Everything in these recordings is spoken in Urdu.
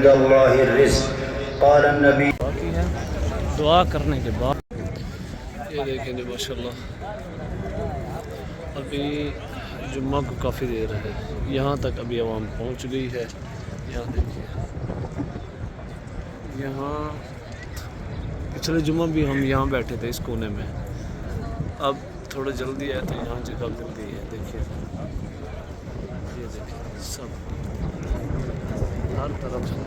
عند الله الرزق قال النبي دعا کرنے کے بعد یہ دیکھیں جی ماشاءاللہ ابھی جمعہ کو کافی دیر ہے، یہاں تک ابھی عوام پہنچ گئی ہے۔ یہاں دیکھیے، یہاں پچھلے جمعہ بھی ہم یہاں بیٹھے تھے اس کونے میں، اب تھوڑا جلدی ہے تو یہاں جگہ مل گئی ہے۔ دیکھیے یہ دیکھیں سب ہر طرف سے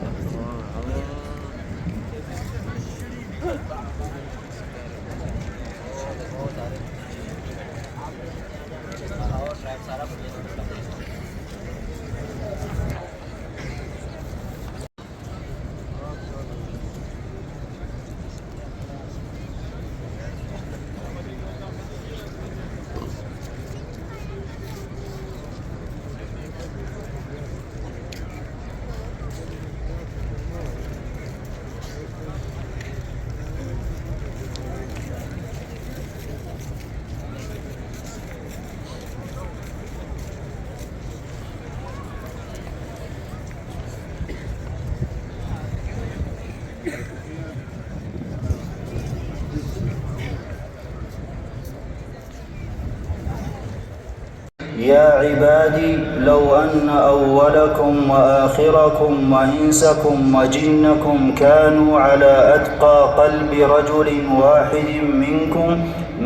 يا عبادي لو أن أولكم وآخركم وإنسكم وجنكم كانوا على أتقى قلب رجل واحد منكم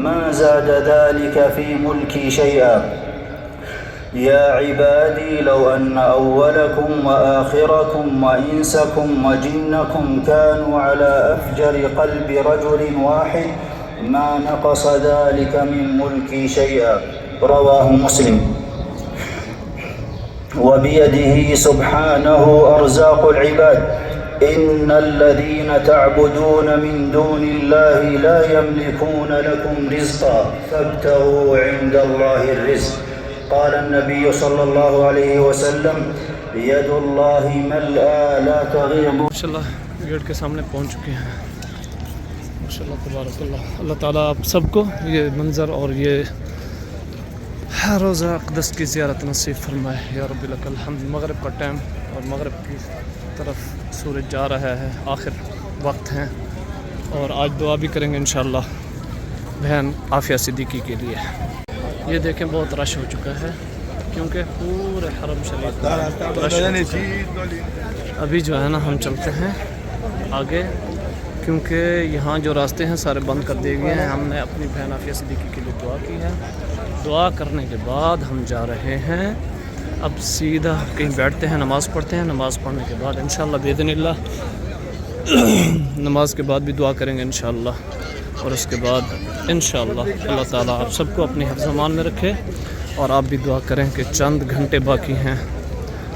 ما زاد ذلك في ملكي شيئا. يا عبادي لو أن أولكم وآخركم وإنسكم وجنكم كانوا على أفجر قلب رجل واحد ما نقص ذلك من ملكي شيئا. رواه مسلم. وبيده سبحانه أرزاق العباد. إن الذين تعبدون من دون الله لا يملكون لكم رزقا فابتغوا عند الله الرزق. قال النبي صلى الله عليه وسلم يد الله ملأى لا تغيض. ماشاءاللہ گیٹ کے سامنے پہنچ چکے ہیں، ماشاءاللہ تبارک اللہ۔ اللہ تعالیٰ آپ سب کو یہ منظر اور یہ روزہ اقدس کی زیارت نصیب فرمائے یا رب لک الحمد۔ مغرب کا ٹائم اور مغرب کی طرف سورج جا رہا ہے، آخر وقت ہیں، اور آج دعا بھی کریں گے انشاءاللہ بہن عافیہ صدیقی کے لیے۔ یہ دیکھیں بہت رش ہو چکا ہے کیونکہ پورے حرم شریف میں رش ہو چکا ہے۔ ابھی جو ہے نا ہم چلتے ہیں آگے کیونکہ یہاں جو راستے ہیں سارے بند کر دیے گئے ہیں۔ ہم نے اپنی بہن عافیہ صدیقی کے لیے دعا کی ہے، دعا کرنے کے بعد ہم جا رہے ہیں، اب سیدھا کہیں بیٹھتے ہیں، نماز پڑھتے ہیں، نماز پڑھنے کے بعد انشاءاللہ باذن اللہ نماز کے بعد بھی دعا کریں گے انشاءاللہ، اور اس کے بعد انشاءاللہ اللہ تعالیٰ آپ سب کو اپنی حفظ امان میں رکھے، اور آپ بھی دعا کریں کہ چند گھنٹے باقی ہیں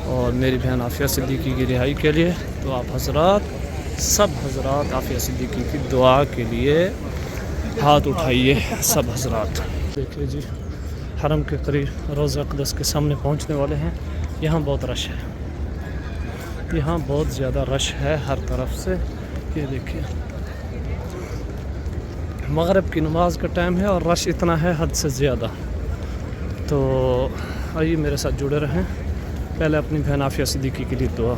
اور میری بہن عافیہ صدیقی کی رہائی کے لیے۔ تو آپ حضرات، سب حضرات عافیہ صدیقی کی دعا کے لیے ہاتھ اٹھائیے، سب حضرات۔ دیکھیے جی حرم کے قریب روضہ اقدس کے سامنے پہنچنے والے ہیں۔ یہاں بہت رش ہے، یہاں بہت زیادہ رش ہے ہر طرف سے۔ یہ دیکھیے مغرب کی نماز کا ٹائم ہے اور رش اتنا ہے حد سے زیادہ۔ تو آئیے میرے ساتھ جڑے رہیں، پہلے اپنی بہن عافیہ صدیقی کے لیے دعا۔